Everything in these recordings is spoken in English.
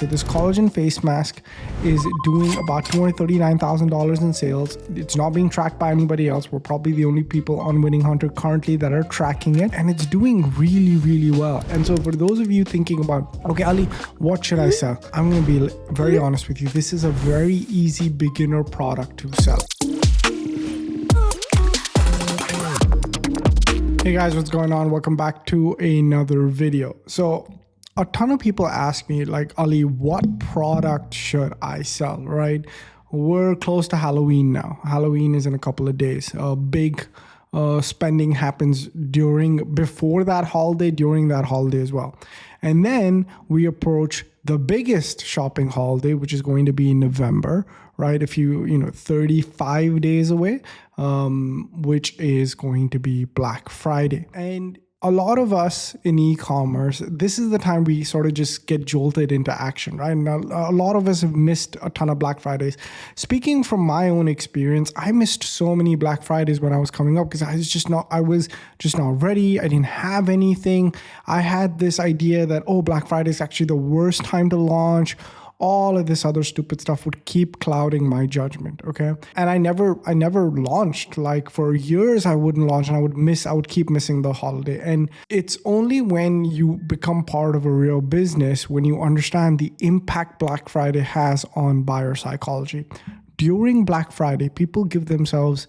So this collagen face mask is doing about $239,000 in sales. It's not being tracked by anybody else. We're probably the only people on Winning Hunter currently that are tracking it, and it's doing really, really well. And so for those of you thinking about, okay, Ali, what should I sell? I'm going to be very honest with you. This is a very easy beginner product to sell. Hey guys, what's going on? Welcome back to another video. So a ton of people ask me, like, Ali, what product should I sell, right? We're close to Halloween now. Halloween is in a couple of days. Big spending happens before that holiday, during that holiday as well. And then we approach the biggest shopping holiday, which is going to be in November, right? 35 days away, which is going to be Black Friday. And a lot of us in e-commerce, this is the time we sort of just get jolted into action, right? And a lot of us have missed a ton of Black Fridays. Speaking from my own experience, I missed so many Black Fridays when I was coming up because I was just not ready. I didn't have anything. I had this idea that, Black Friday is actually the worst time to launch. All of this other stupid stuff would keep clouding my judgment, okay? And I never launched. Like for years, I wouldn't launch and I would keep missing the holiday. And it's only when you become part of a real business, when you understand the impact Black Friday has on buyer psychology. During Black Friday, people give themselves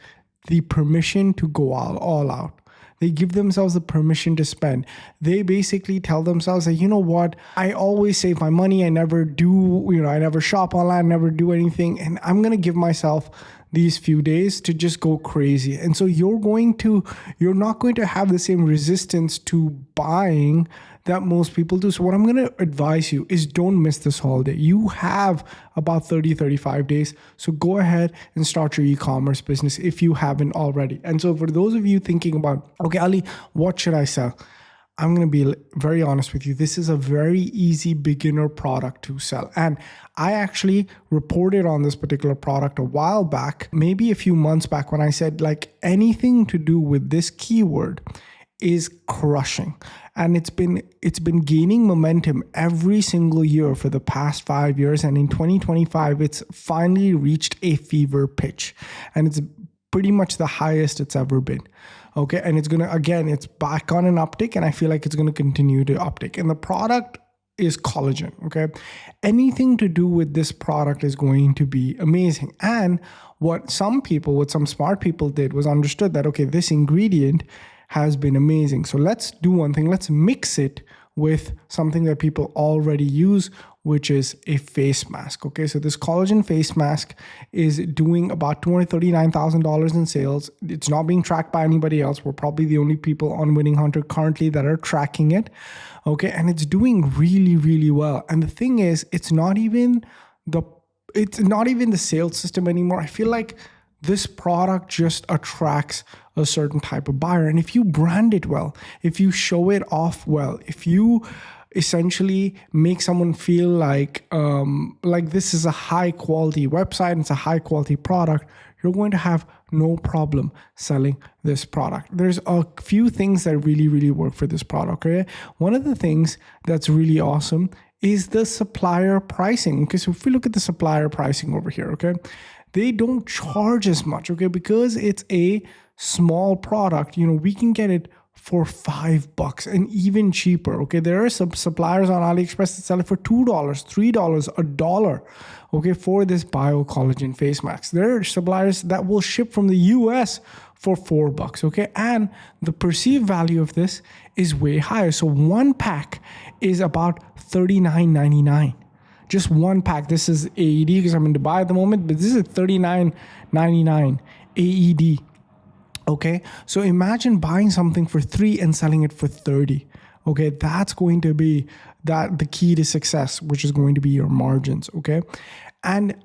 the permission to go all out. They give themselves the permission to spend. They basically tell themselves that, you know what, I always save my money. I never I never shop online, never do anything. And I'm going to give myself these few days to just go crazy. And so you're not going to have the same resistance to buying that most people do. So what I'm going to advise you is don't miss this holiday. You have about 35 days. So go ahead and start your e-commerce business if you haven't already. And so for those of you thinking about, okay, Ali, what should I sell? I'm going to be very honest with you. This is a very easy beginner product to sell. And I actually reported on this particular product a while back, maybe a few months back, when I said, like, anything to do with this keyword is crushing. And it's been gaining momentum every single year for the past 5 years. And in 2025, it's finally reached a fever pitch. And it's pretty much the highest it's ever been. Okay. And it's back on an uptick. And I feel like it's going to continue to uptick. And the product is collagen. Okay. Anything to do with this product is going to be amazing. And what some smart people did was understood that, okay, this ingredient has been amazing. So let's do one thing. Let's mix it with something that people already use, which is a face mask. Okay, so this collagen face mask is doing about $239,000 in sales. It's not being tracked by anybody else. We're probably the only people on Winning Hunter currently that are tracking it. Okay, and it's doing really, really well. And the thing is, it's not even the sales system anymore. I feel like this product just attracts a certain type of buyer. And if you brand it well, if you show it off well, if you essentially make someone feel like this is a high quality website and it's a high quality product, you're going to have no problem selling this product. There's a few things that really, really work for this product. Okay, one of the things that's really awesome is the supplier pricing. Okay, so if we look at the supplier pricing over here, okay, they don't charge as much, okay, because it's a small product. We can get it for $5 and even cheaper. Okay, there are some suppliers on AliExpress that sell it for $2, $3, $1. Okay, for this bio-collagen face mask. There are suppliers that will ship from the US for $4. Okay, and the perceived value of this is way higher. So one pack is about $39.99. Just one pack. This is AED because I'm in Dubai at the moment, but this is $39.99 AED. Okay, so imagine buying something for $3 and selling it for $30. Okay, that's going to be the key to success, which is going to be your margins. Okay, and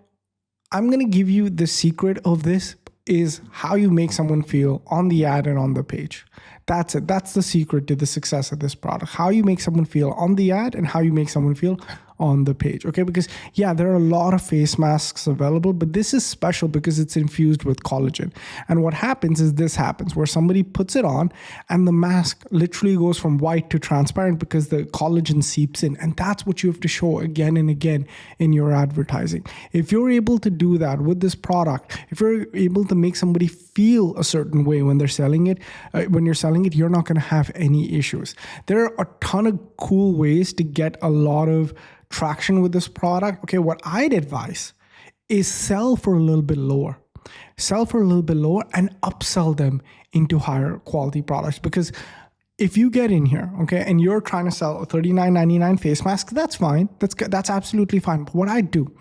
I'm going to give you the secret of this is how you make someone feel on the ad and on the page. That's it. That's the secret to the success of this product. How you make someone feel on the ad and how you make someone feel on the page. Okay, because there are a lot of face masks available, but this is special because it's infused with collagen. And what happens is this happens where somebody puts it on and the mask literally goes from white to transparent because the collagen seeps in. And that's what you have to show again and again in your advertising. If you're able to do that with this product, if you're able to make somebody feel a certain way when they're selling it, you're not going to have any issues. There are a ton of cool ways to get a lot of traction with this product. Okay, what I'd advise is sell for a little bit lower. Sell for a little bit lower and upsell them into higher quality products. Because if you get in here, okay, and you're trying to sell a $39.99 face mask, that's fine. That's absolutely fine. But what I'd do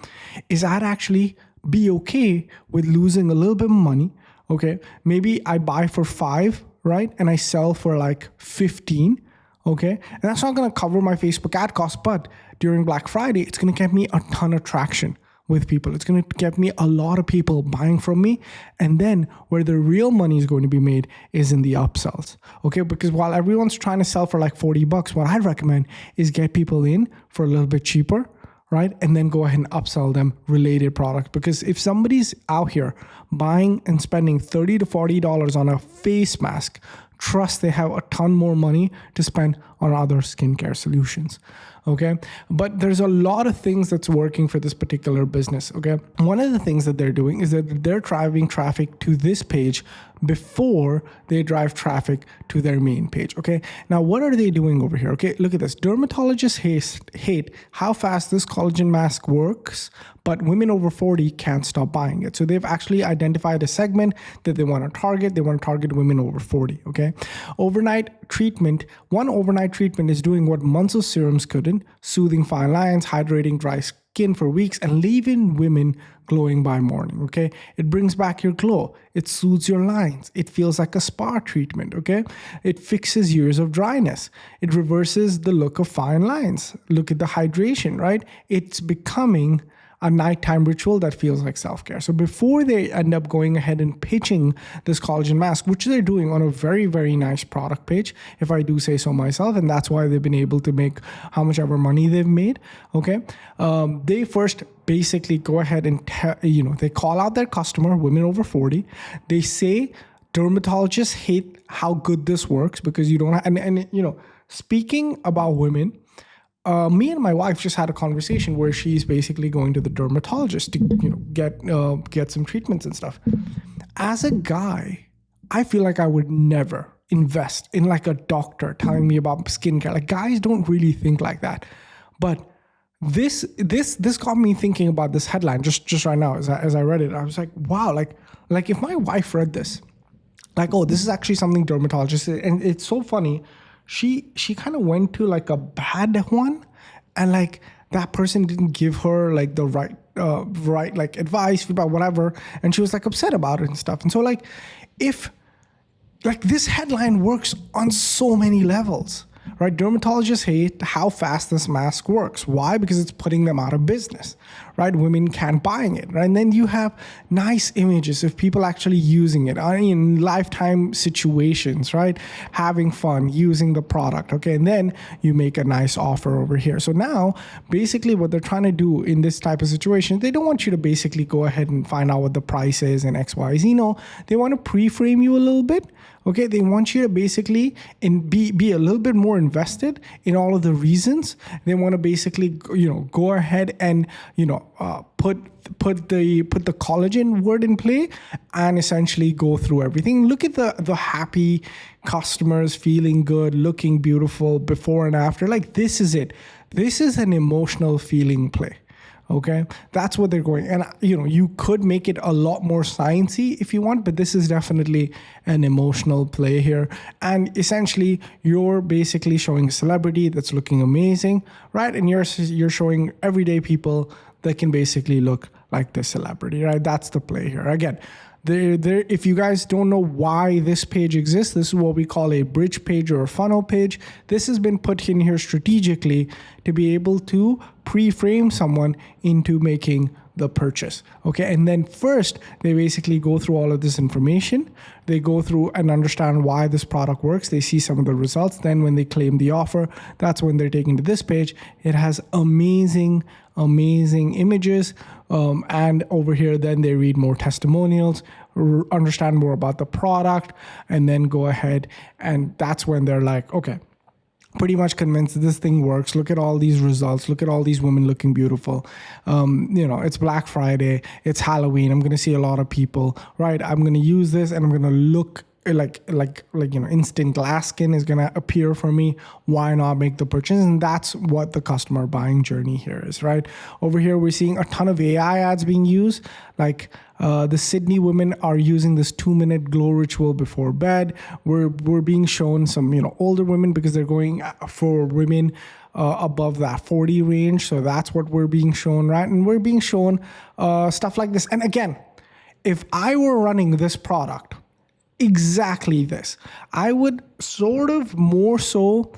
is I'd actually be okay with losing a little bit of money. Okay, maybe I buy for $5, right? And I sell for like $15. Okay, and that's not going to cover my Facebook ad cost, but during Black Friday, it's going to get me a ton of traction with people. It's going to get me a lot of people buying from me. And then where the real money is going to be made is in the upsells. Okay, because while everyone's trying to sell for like $40, what I'd recommend is get people in for a little bit cheaper, right? And then go ahead and upsell them related products. Because if somebody's out here buying and spending $30 to $40 on a face mask, trust they have a ton more money to spend on other skincare solutions. Okay, but there's a lot of things that's working for this particular business. Okay, one of the things that they're doing is that they're driving traffic to this page before they drive traffic to their main page. Okay, now what are they doing over here? Okay, look at this. Dermatologists hate how fast this collagen mask works, but women over 40 can't stop buying it. So they've actually identified a segment that they want to target. They want to target women over 40. Okay, one overnight treatment is doing what months of serums couldn't: soothing fine lines, hydrating dry skin for weeks, and leaving women glowing by morning. Okay, it brings back your glow. It soothes your lines. It feels like a spa treatment. Okay, it fixes years of dryness. It reverses the look of fine lines. Look at the hydration, right? It's becoming a nighttime ritual that feels like self-care. So before they end up going ahead and pitching this collagen mask, which they're doing on a very, very nice product page, if I do say so myself, and that's why they've been able to make how much ever money they've made, okay? They first basically go ahead and, they call out their customer, women over 40. They say dermatologists hate how good this works because you don't have, speaking about women, me and my wife just had a conversation where she's basically going to the dermatologist to, get some treatments and stuff. As a guy, I feel like I would never invest in like a doctor telling me about skincare. Like guys don't really think like that. But this got me thinking about this headline just right now as I read it. I was like, wow, like if my wife read this, like, oh, this is actually something dermatologists, and it's so funny. She kind of went to like a bad one, and like that person didn't give her like the right like advice about whatever, and she was like upset about it and stuff. And so like if like this headline works on so many levels, right? Dermatologists hate how fast this mask works. Why? Because it's putting them out of business, right? Women can't buying it, right? And then you have nice images of people actually using it in lifetime situations, right? Having fun using the product, okay? And then you make a nice offer over here. So now, basically what they're trying to do in this type of situation, they don't want you to basically go ahead and find out what the price is and X, Y, Z. No, they want to pre-frame you a little bit. Okay, they want you to basically be a little bit more invested in all of the reasons. They want to basically, go ahead and, put the collagen word in play and essentially go through everything. Look at the happy customers feeling good, looking beautiful before and after. Like this is it. This is an emotional feeling play. Okay, that's what they're going. And, you could make it a lot more sciencey if you want, but this is definitely an emotional play here. And essentially, you're basically showing a celebrity that's looking amazing, right? And you're showing everyday people that can basically look like the celebrity, right? That's the play here. Again, if you guys don't know why this page exists, this is what we call a bridge page or a funnel page. This has been put in here strategically to be able to pre-frame someone into making the purchase. Okay. And then first, they basically go through all of this information. They go through and understand why this product works. They see some of the results. Then when they claim the offer, that's when they're taken to this page. It has amazing images. And over here, then they read more testimonials, understand more about the product, and then go ahead. And that's when they're like, okay, pretty much convinced that this thing works. Look at all these results. Look at all these women looking beautiful. It's Black Friday. It's Halloween. I'm going to see a lot of people, right? I'm going to use this and I'm going to look like instant glass skin is going to appear for me. Why not make the purchase? And that's what the customer buying journey here is, right? Over here, we're seeing a ton of AI ads being used. Like the Sydney women are using this 2-minute glow ritual before bed. We're being shown some, older women because they're going for women above that 40 range. So that's what we're being shown, right? And we're being shown stuff like this. And again, if I were running this product, exactly this, I would sort of more so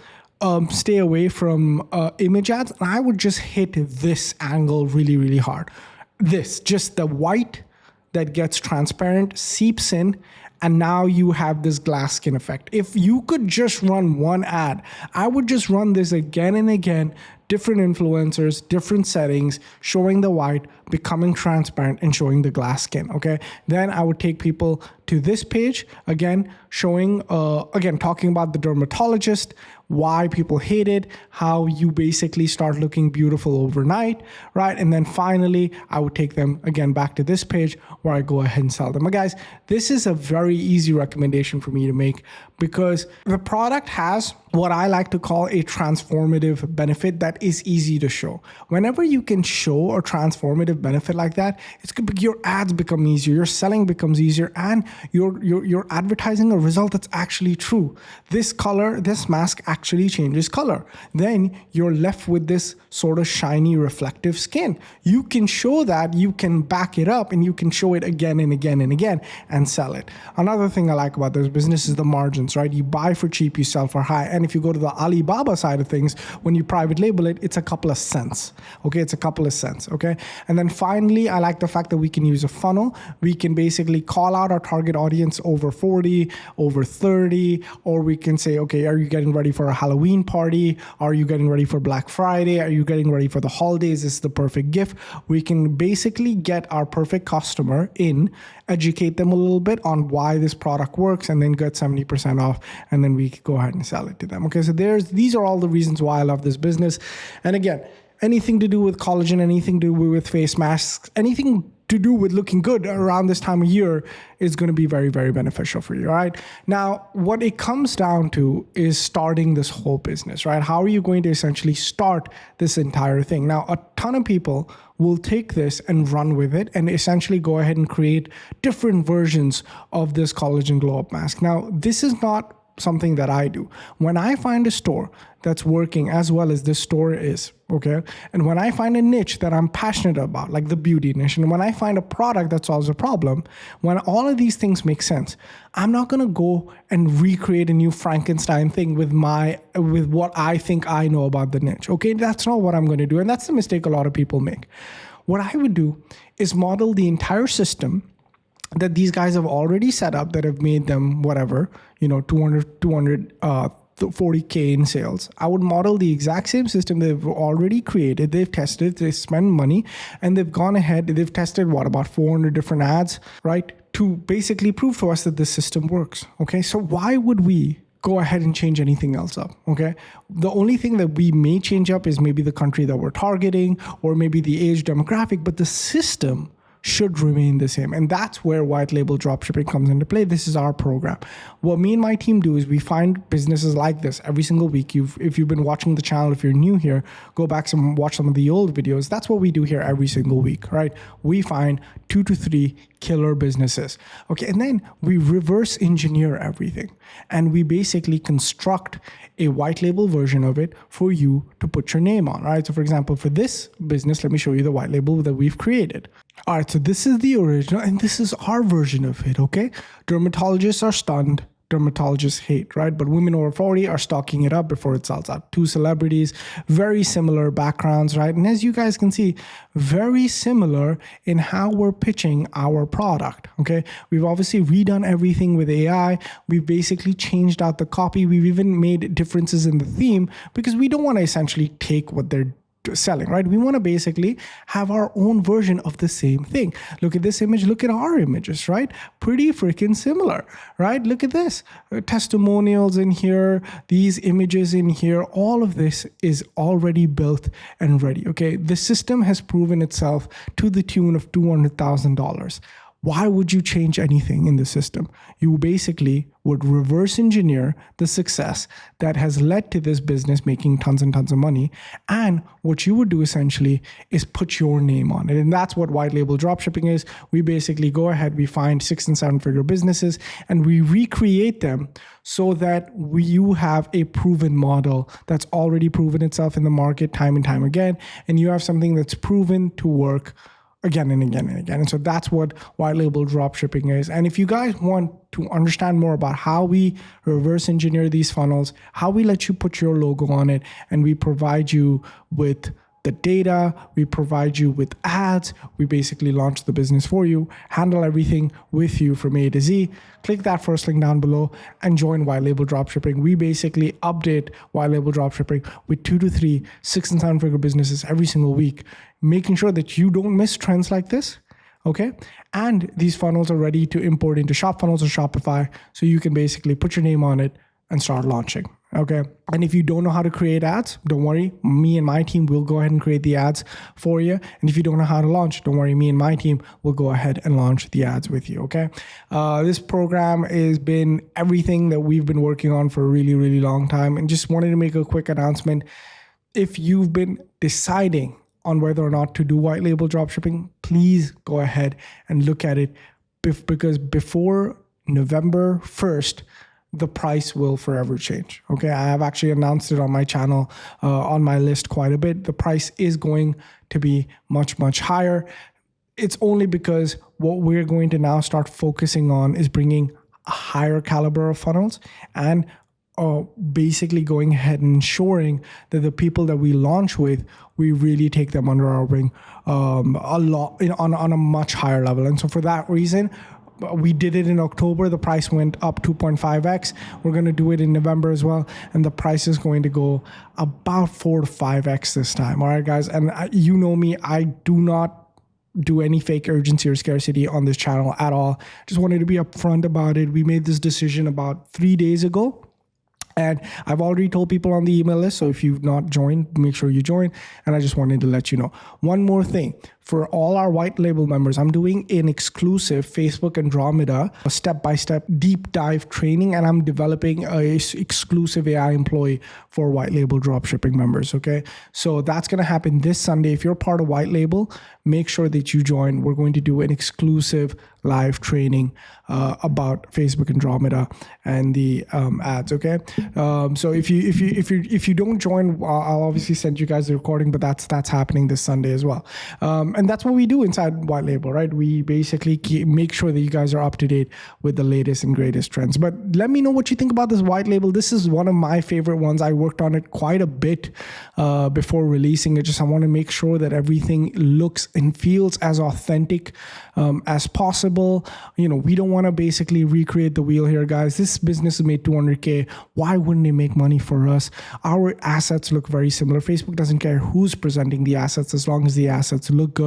stay away from image ads, and I would just hit this angle really, really hard. This, just the white that gets transparent, seeps in, and now you have this glass skin effect. If you could just run one ad, I would just run this again and again, different influencers, different settings, showing the white, becoming transparent, and showing the glass skin, okay? Then I would take people to this page, again, showing, talking about the dermatologist, why people hate it, how you basically start looking beautiful overnight, right? And then finally, I would take them again back to this page where I go ahead and sell them. But guys, this is a very easy recommendation for me to make because the product has what I like to call a transformative benefit that is easy to show. Whenever you can show a transformative benefit like that, your ads become easier, your selling becomes easier, and you're advertising a result that's actually true. This color, this mask actually changes color. Then you're left with this sort of shiny, reflective skin. You can show that, you can back it up, and you can show it again and again and again and sell it. Another thing I like about this business is the margins, right? You buy for cheap, you sell for high. And if you go to the Alibaba side of things, when you private label it, it's a couple of cents. Okay, it's a couple of cents. Okay, and then finally, I like the fact that we can use a funnel. We can basically call out our target audience over 40, over 30, or we can say, okay, are you getting ready for a Halloween party? Are you getting ready for Black Friday? Are you getting ready for the holidays? This is the perfect gift. We can basically get our perfect customer in, educate them a little bit on why this product works, and then get 70% off, and then we go ahead and sell it to them. Okay, so these are all the reasons why I love this business. And again, anything to do with collagen, anything to do with face masks, anything to do with looking good around this time of year is going to be very, very beneficial for you, all right? Now, what it comes down to is starting this whole business, right? How are you going to essentially start this entire thing? Now, a ton of people will take this and run with it and essentially go ahead and create different versions of this collagen glow up mask. Now, this is not something that I do. When I find a store that's working as well as this store is, okay, and when I find a niche that I'm passionate about, like the beauty niche, and when I find a product that solves a problem, when all of these things make sense, I'm not going to go and recreate a new Frankenstein thing with what I think I know about the niche. Okay, that's not what I'm going to do, and that's the mistake a lot of people make. What I would do is model the entire system that these guys have already set up, that have made them whatever, 240K in sales. I would model the exact same system they've already created. They've tested, they spend money, and they've gone ahead, they've tested about 400 different ads, right? To basically prove to us that this system works. Okay, so why would we go ahead and change anything else up? Okay, the only thing that we may change up is maybe the country that we're targeting, or maybe the age demographic, but the system should remain the same. And that's where white label dropshipping comes into play. This is our program. What me and my team do is we find businesses like this every single week. If you've been watching the channel, if you're new here, go back and watch some of the old videos. That's what we do here every single week, right? We find 2 to 3 killer businesses. Okay, and then we reverse engineer everything. And we basically construct a white label version of it for you to put your name on, right? So for example, for this business, let me show you the white label that we've created. All right, so this is the original and this is our version of it, okay? Dermatologists are stunned. dermatologists hate, right? But women over 40 are stocking it up before it sells out. 2 celebrities, very similar backgrounds, right? And as you guys can see, very similar in how we're pitching our product, okay? We've obviously redone everything with AI. We've basically changed out the copy. We've even made differences in the theme because we don't want to essentially take what they're selling, right? We want to basically have our own version of the same thing. Look at this image, look at our images, right? Pretty freaking similar, right? Look at this, testimonials in here, these images in here, all of this is already built and ready, okay? The system has proven itself to the tune of $200,000. Why would you change anything in the system? You basically would reverse engineer the success that has led to this business making tons and tons of money. And what you would do essentially is put your name on it. And that's what white label dropshipping is. We basically go ahead, we find 6 and 7 figure businesses and we recreate them so that you have a proven model that's already proven itself in the market time and time again. And you have something that's proven to work again and again and again. And so that's what white label dropshipping is. And if you guys want to understand more about how we reverse engineer these funnels, how we let you put your logo on it, and we provide you with the data, we provide you with ads, we basically launch the business for you, handle everything with you from A to Z, click that first link down below and join White Label Dropshipping. We basically update White Label Dropshipping with 2 to 3 6 and 7 figure businesses every single week, making sure that you don't miss trends like this. Okay. And these funnels are ready to import into ShopFunnels or Shopify. So you can basically put your name on it and start launching. Okay. And if you don't know how to create ads, don't worry. Me and my team will go ahead and create the ads for you. And if you don't know how to launch, don't worry. Me and my team will go ahead and launch the ads with you. Okay. This program has been everything that we've been working on for a really, really long time. And just wanted to make a quick announcement. If you've been deciding on whether or not to do white label dropshipping, please go ahead and look at it because before November 1st, the price will forever change. Okay, I have actually announced it on my channel, on my list quite a bit. The price is going to be much, much higher. It's only because what we're going to now start focusing on is bringing a higher caliber of funnels and basically going ahead and ensuring that the people that we launch with, we really take them under our wing a lot on a much higher level. And so for that reason, we did it in October. The price went up 2.5x. We're going to do it in November as well. And the price is going to go about 4 to 5x this time. All right, guys. And you know me, I do not do any fake urgency or scarcity on this channel at all. Just wanted to be upfront about it. We made this decision about 3 days ago. And I've already told people on the email list. So if you've not joined, make sure you join. And I just wanted to let you know. One more thing. For all our white label members, I'm doing an exclusive Facebook Andromeda, a step-by-step deep dive training, and I'm developing a exclusive AI employee for white label dropshipping members, okay? So that's going to happen this Sunday. If you're part of white label, make sure that you join. We're going to do an exclusive live training about Facebook Andromeda and the ads, okay? So if you don't join, I'll obviously send you guys the recording, but that's happening this Sunday as well. And that's what we do inside White Label, right? We basically make sure that you guys are up to date with the latest and greatest trends. But let me know what you think about this White Label. This is one of my favorite ones. I worked on it quite a bit before releasing it. I want to make sure that everything looks and feels as authentic as possible. You know, we don't want to basically recreate the wheel here, guys. This business has made 200K. Why wouldn't it make money for us? Our assets look very similar. Facebook doesn't care who's presenting the assets as long as the assets look good.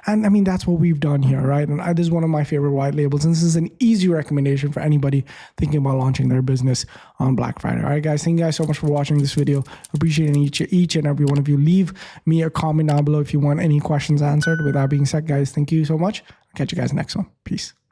And I mean, that's what we've done here, right? And this is one of my favorite white labels. And this is an easy recommendation for anybody thinking about launching their business on Black Friday. All right, guys, thank you guys so much for watching this video. Appreciating each and every one of you. Leave me a comment down below if you want any questions answered. With that being said, guys, thank you so much. I'll catch you guys next one. Peace.